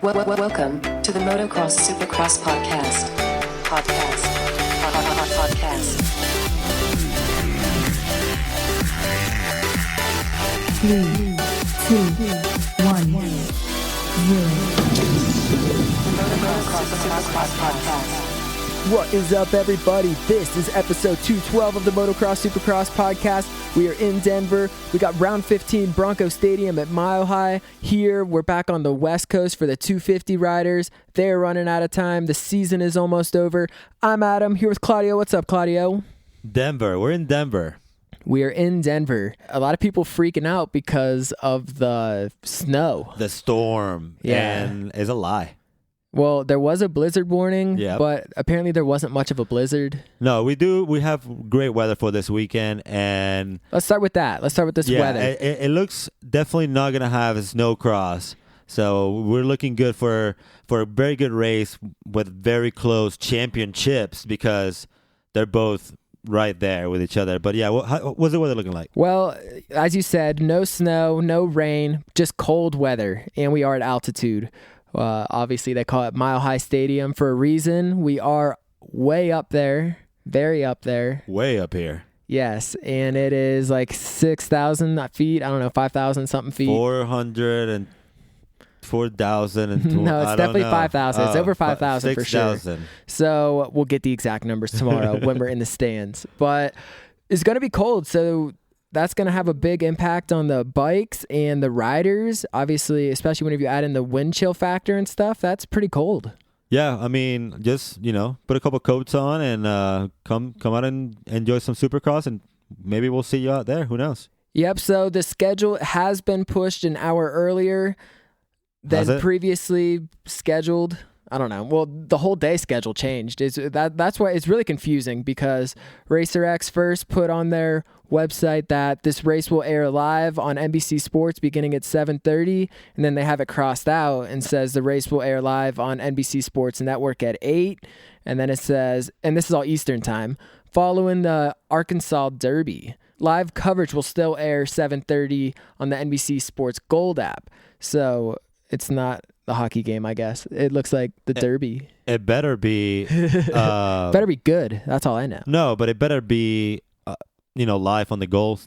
Welcome to the Motocross Supercross podcast. Podcast. 3, 2, 1, 0. Motocross Supercross podcast. What is up, everybody? This is episode 212 of the Motocross Supercross podcast. We are in Denver. We got round 15 Bronco Stadium at Mile High. Here, we're back on the West Coast for the 250 riders. They're running out of time. The season is almost over. I'm Adam, here with Claudio. What's up, Claudio? Denver. We're in Denver. We are in Denver. A lot of people freaking out because of the snow. The storm. Yeah. And it's a lie. Well, there was a blizzard warning, Yep. but apparently there wasn't much of a blizzard. No, we have great weather for this weekend, and Let's start with that. Let's start with this weather. It looks definitely not gonna have a snow cross. So we're looking good for a very good race with very close championships because they're both right there with each other. But yeah, what's the weather looking like? Well, as you said, no snow, no rain, just cold weather, and we are at altitude. Obviously, they call it Mile High Stadium for a reason. We are way up there, very up there. Way up here. Yes, and it is like 6,000 feet. I don't know, 5,000 something feet. 400 and 4,000 and No, it's definitely 5,000. It's over 5,000 for sure. 6,000. So we'll get the exact numbers tomorrow when we're in the stands. But it's going to be cold, so that's going to have a big impact on the bikes and the riders. Obviously, especially whenever you add in the wind chill factor and stuff, that's pretty cold. Yeah, I mean, just, put a couple coats on and come out and enjoy some Supercross, and maybe we'll see you out there. Who knows? Yep, so the schedule has been pushed an hour earlier than previously scheduled. I don't know. Well, the whole day schedule changed. That's why it's really confusing because RacerX first put on their website that this race will air live on NBC Sports beginning at 7:30, and then they have it crossed out and says the race will air live on NBC Sports Network at 8, and then it says, and this is all Eastern time, following the Arkansas Derby. Live coverage will still air 7:30 on the NBC Sports Gold app. So it's not the hockey game, I guess. It looks like the Derby. It better be... better be good. That's all I know. No, but it better be, live on the goal.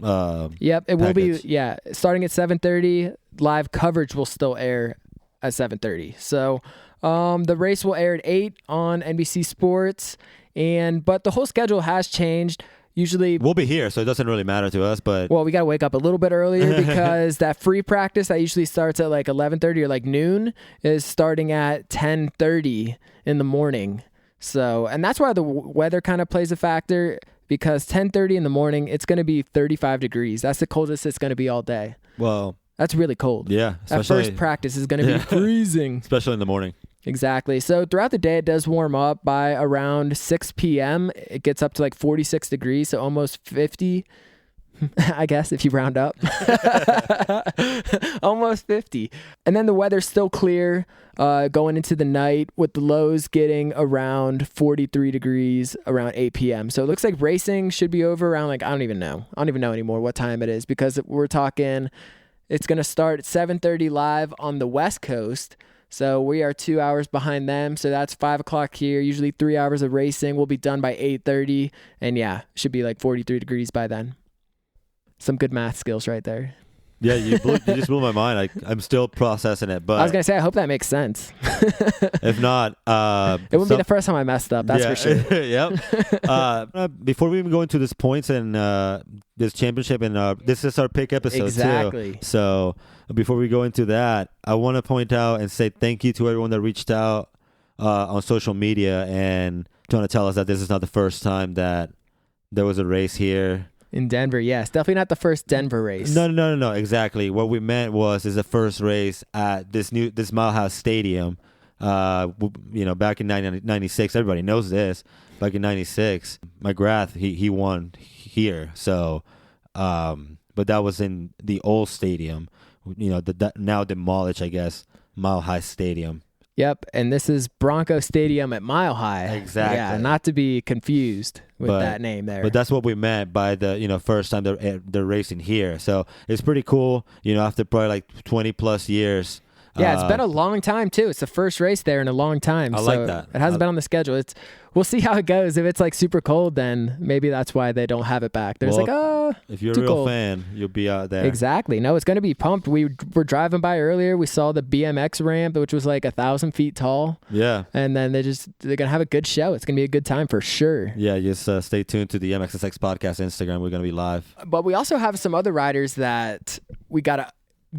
Yep, it will be. Yeah, starting at 7:30, live coverage will still air at 7:30. So the race will air at 8 on NBC Sports, but the whole schedule has changed. Usually we'll be here, so it doesn't really matter to us. But we got to wake up a little bit earlier because that free practice that usually starts at like 11:30 or like noon is starting at 10:30 in the morning. So, and that's why the weather kind of plays a factor because 10:30 in the morning, it's going to be 35 degrees. That's the coldest it's going to be all day. Well, that's really cold. Yeah. That first practice is going to be freezing. Especially in the morning. Exactly. So throughout the day, it does warm up by around 6 p.m. It gets up to like 46 degrees, so almost 50, I guess, if you round up. Almost 50. And then the weather's still clear going into the night with the lows getting around 43 degrees around 8 p.m. So it looks like racing should be over around I don't even know anymore what time it is because we're talking it's going to start at 7:30 live on the West Coast. So we are 2 hours behind them. So that's 5 o'clock here. Usually 3 hours of racing. We'll be done by 8:30. And yeah, should be like 43 degrees by then. Some good math skills right there. Yeah, you just blew my mind. I'm still processing it. But I was going to say, I hope that makes sense. If not... it wouldn't be the first time I messed up, that's for sure. Yep. Before we even go into this points and this championship, and this is our pick episode exactly. too. So before we go into that, I want to point out and say thank you to everyone that reached out on social media and trying to tell us that this is not the first time that there was a race here. In Denver, yes. Definitely not the first Denver race. No. Exactly. What we meant is the first race at this Mile High Stadium. Back in 1996, everybody knows this. Back in 96, McGrath, he won here. So, but that was in the old stadium. The now demolished, I guess, Mile High Stadium. Yep, and this is Bronco Stadium at Mile High. Exactly. Yeah, not to be confused with that name there. But that's what we meant by the first time they're racing here. So it's pretty cool. After probably like 20 plus years Yeah, it's been a long time too. It's the first race there in a long time. I like that. It hasn't been on the schedule. We'll see how it goes. If it's like super cold, then maybe that's why they don't have it back. There's if you're a too real cold. fan, you'll be out there. Exactly. No, it's going to be pumped. We were driving by earlier. We saw the BMX ramp, which was like 1,000 feet tall. Yeah. And then they're going to have a good show. It's going to be a good time for sure. Yeah, just stay tuned to the MXSX Podcast Instagram. We're going to be live. But we also have some other riders that we got to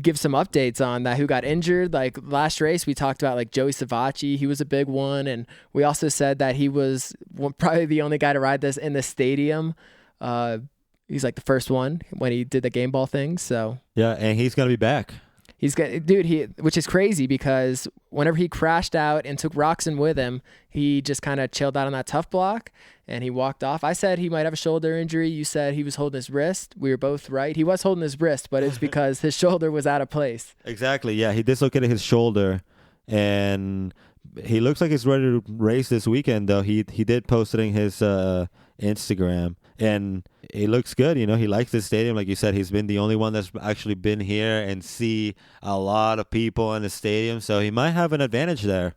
give some updates on that who got injured. Like last race, we talked about like Joey Savacci. He was a big one. And we also said that he was probably the only guy to ride this in the stadium. He's like the first one when he did the game ball thing. So yeah, and he's going to be back. Which is crazy because whenever he crashed out and took Roxon with him, he just kind of chilled out on that tough block and he walked off. I said he might have a shoulder injury. You said he was holding his wrist. We were both right. He was holding his wrist, but it's because his shoulder was out of place. Exactly. Yeah, he dislocated his shoulder, and he looks like he's ready to race this weekend. Though he did post it in his Instagram, and it looks good. You know, he likes this stadium. Like you said, he's been the only one that's actually been here and see a lot of people in the stadium. So he might have an advantage there.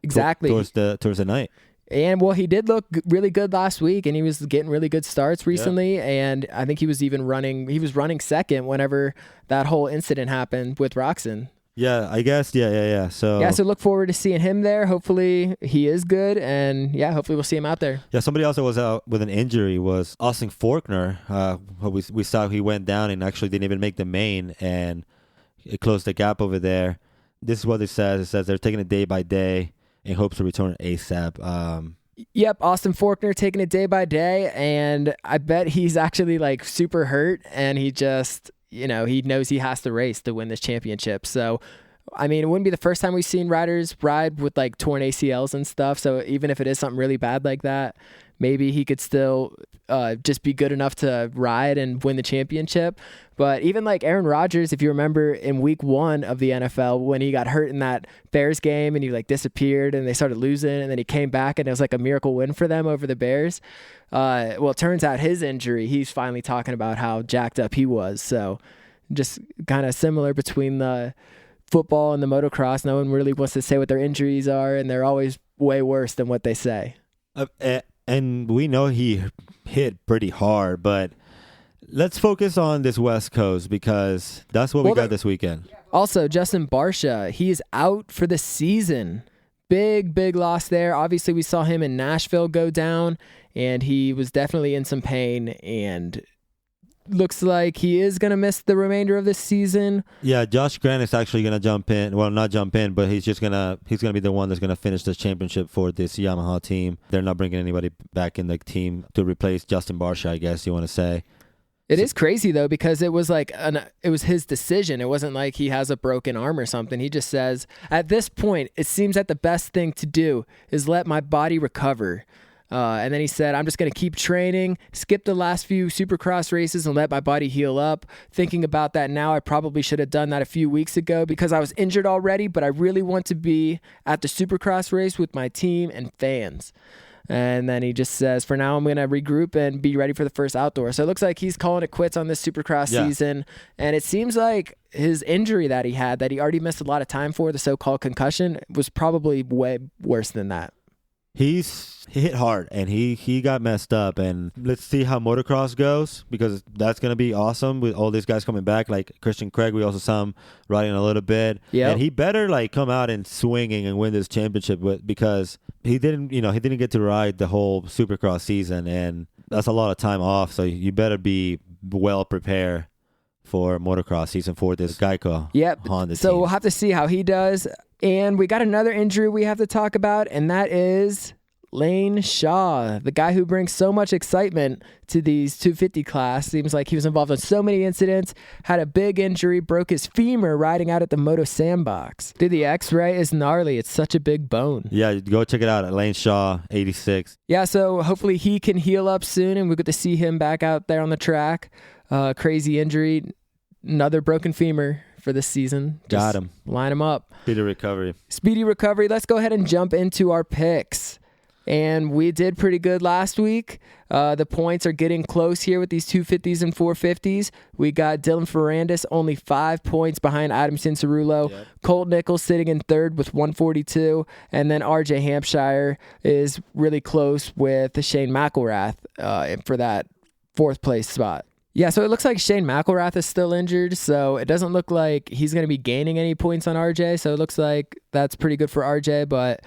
Exactly. Towards the night. And well, he did look really good last week, and he was getting really good starts recently. Yeah. And I think he was even running second whenever that whole incident happened with Roxon. Yeah, I guess. Yeah. So look forward to seeing him there. Hopefully he is good, and hopefully we'll see him out there. Yeah, somebody else that was out with an injury was Austin Faulkner. We saw he went down and actually didn't even make the main, and it closed the gap over there. This is what it says. It says they're taking it day by day in hopes to return ASAP. Yep, Austin Faulkner taking it day by day, and I bet he's actually like super hurt, and he just... he knows he has to race to win this championship. So, I mean, it wouldn't be the first time we've seen riders ride with like torn ACLs and stuff. So even if it is something really bad like that, maybe he could still just be good enough to ride and win the championship. But even like Aaron Rodgers, if you remember in week 1 of the NFL, when he got hurt in that Bears game and he like disappeared and they started losing, and then he came back and it was like a miracle win for them over the Bears. Well, it turns out his injury, he's finally talking about how jacked up he was. So just kind of similar between the football and the motocross. No one really wants to say what their injuries are, and they're always way worse than what they say. And we know he hit pretty hard, but let's focus on this West Coast because that's what we got this weekend. Also, Justin Barcia, he is out for the season. Big loss there. Obviously, we saw him in Nashville go down, and he was definitely in some pain, and looks like he is going to miss the remainder of this season. Yeah, Josh Grant is actually going to jump in. Well, not jump in, but he's going to be the one that's going to finish this championship for this Yamaha team. They're not bringing anybody back in the team to replace Justin Barcia, I guess you want to say. It is crazy though, because it was like it was his decision. It wasn't like he has a broken arm or something. He just says, at this point, it seems that the best thing to do is let my body recover. And then he said, I'm just going to keep training, skip the last few Supercross races and let my body heal up. Thinking about that now, I probably should have done that a few weeks ago because I was injured already, but I really want to be at the Supercross race with my team and fans. And then he just says, for now, I'm going to regroup and be ready for the first outdoor. So it looks like he's calling it quits on this Supercross season. And it seems like his injury that he had, that he already missed a lot of time for, the so-called concussion, was probably way worse than that. He hit hard, and he got messed up. And let's see how motocross goes, because that's going to be awesome with all these guys coming back. Like Christian Craig, we also saw him riding a little bit. Yeah, and he better like come out and swinging and win this championship because he didn't get to ride the whole Supercross season, and that's a lot of time off. So you better be well prepared for motocross season for this Geico Honda so team. We'll have to see how he does. And we got another injury we have to talk about, and that is Lane Shaw, the guy who brings so much excitement to these 250 class. Seems like he was involved in so many incidents, had a big injury, broke his femur riding out at the Moto Sandbox. Dude, the x-ray is gnarly. It's such a big bone. Yeah, go check it out at Lane Shaw 86. Yeah, so hopefully he can heal up soon, and we get to see him back out there on the track. Crazy injury, another broken femur for this season. Got him. Line him up. Speedy recovery. Let's go ahead and jump into our picks. And we did pretty good last week. The points are getting close here with these 250s and 450s. We got Dylan Ferrandis only 5 points behind Adam Cincerulo. Yep. Colt Nichols sitting in third with 142. And then RJ Hampshire is really close with Shane McElrath for that 4th place spot. Yeah, so it looks like Shane McElrath is still injured, so it doesn't look like he's going to be gaining any points on RJ, so it looks like that's pretty good for RJ, but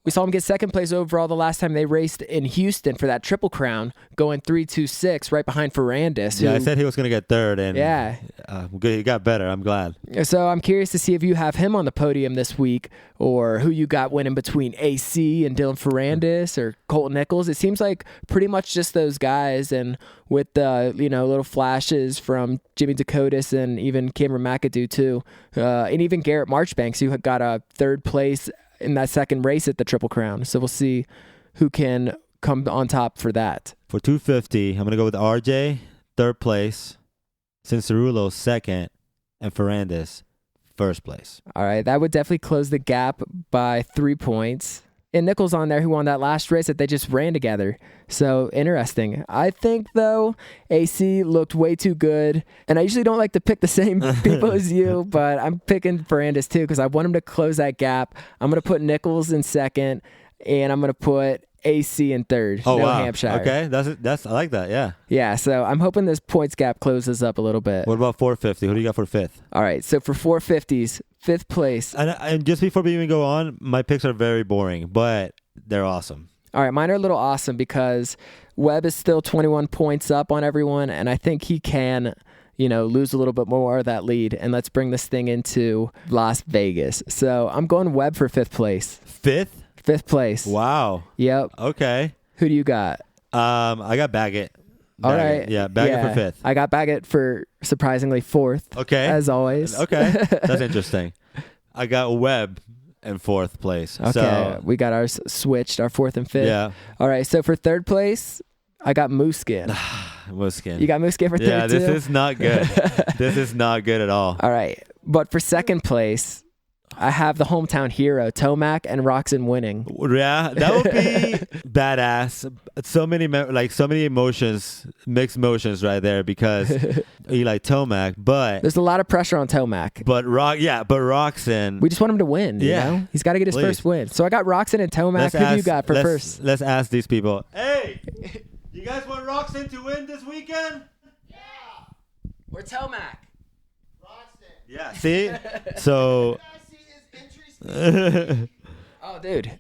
we saw him get 2nd place overall the last time they raced in Houston for that Triple Crown, going 3-2-6 right behind Ferrandis. Yeah, I said he was going to get 3rd, and he got better. I'm glad. So I'm curious to see if you have him on the podium this week, or who you got winning between AC and Dylan Ferrandis or Colt Nichols. It seems like pretty much just those guys, and with the little flashes from Jimmy Dakotas and even Cameron McAdoo too, and even Garrett Marchbanks, who got a 3rd place in that 2nd race at the Triple Crown. So we'll see who can come on top for that. For 250, I'm going to go with RJ, 3rd place, Cincerulo 2nd, and Ferrandis 1st place. All right, that would definitely close the gap by 3 points. And Nichols on there, who won that last race that they just ran together. So interesting. I think, though, AC looked way too good. And I usually don't like to pick the same people as you, but I'm picking Ferrandis, too, because I want him to close that gap. I'm going to put Nichols in 2nd, and I'm going to put AC in 3rd. Oh, wow. Hampshire. Okay, that's I like that, yeah. Yeah, so I'm hoping this points gap closes up a little bit. What about 450? Who do you got for 5th? All right, so for 450s, 5th place. And just before we even go on, my picks are very boring, but they're awesome. All right, mine are a little awesome because Webb is still 21 points up on everyone, and I think he can, lose a little bit more of that lead, and let's bring this thing into Las Vegas. So I'm going Webb for 5th place. 5th? 5th place. Wow. Yep. Okay. Who do you got? I got Baggett. All right. Yeah, Baggett for 5th. I got Baggett for surprisingly 4th. Okay. As always. Okay. That's interesting. I got Webb in 4th place. Okay. So, we got ours switched, our 4th and 5th. Yeah. All right. So for 3rd place, I got Mooskin. Mooskin. You got Mooskin for 3rd Yeah, this too? is not good. This is not good at all. All right. But for 2nd place, I have the hometown hero, Tomac and Roxon winning. Yeah, that would be badass. So many emotions, mixed emotions right there because you like Tomac, but there's a lot of pressure on Tomac. But Roxon, we just want him to win. Yeah, he's got to get his first win. So I got Roxon and Tomac. Who do you got for first? Let's ask these people. Hey, you guys want Roxon to win this weekend? Yeah. Or Tomac. Roxon. Yeah. See, so. Oh, dude.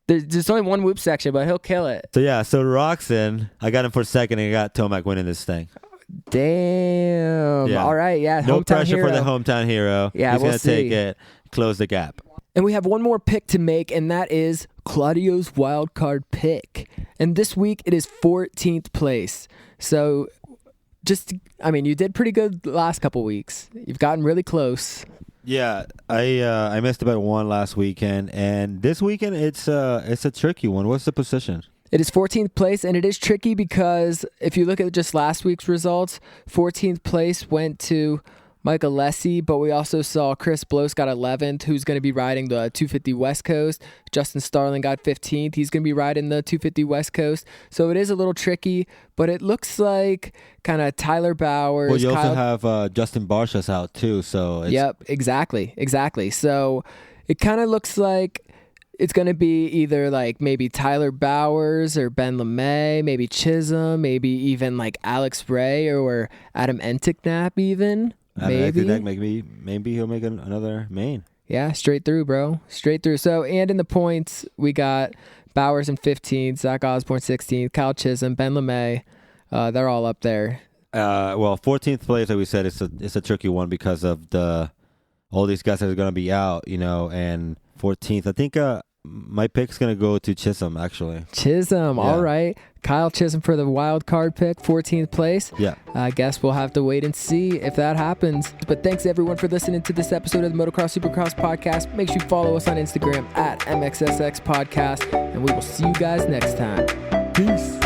There's only one whoop section, but he'll kill it. So Roxon, I got him for 2nd, and I got Tomac winning this thing. Damn. Yeah. All right, yeah. No pressure for the hometown hero. Yeah, he's going to take it, close the gap. And we have one more pick to make, and that is Claudio's wild card pick. And this week, it is 14th place. So you did pretty good the last couple weeks. You've gotten really close. Yeah, I missed about one last weekend, and this weekend it's a tricky one. What's the position? It is 14th place, and it is tricky because if you look at just last week's results, 14th place went to Mike Alessi, but we also saw Chris Bloss got 11th, who's going to be riding the 250 West Coast. Justin Starling got 15th. He's going to be riding the 250 West Coast. So it is a little tricky, but it looks like kind of Tyler Bowers. Well, you also have Justin Barshas out too. So Yep, exactly. So it kind of looks like it's going to be either like maybe Tyler Bowers or Ben LeMay, maybe Chisholm, maybe even like Alex Ray or Adam Enticknap even. Maybe he'll make another main. Yeah, straight through, bro. Straight through. So, and in the points, we got Bowers in 15th, Zach Osborne 16th, Kyle Chisholm, Ben LeMay. They're all up there. 14th place, like we said, it's a tricky one because of all these guys that are going to be out, and 14th. I think my pick's going to go to Chisholm, actually. Chisholm, yeah. All right. Kyle Chisholm for the wild card pick, 14th place. Yeah. I guess we'll have to wait and see if that happens. But thanks, everyone, for listening to this episode of the Motocross Supercross podcast. Make sure you follow us on Instagram at MXSX Podcast, and we will see you guys next time. Peace.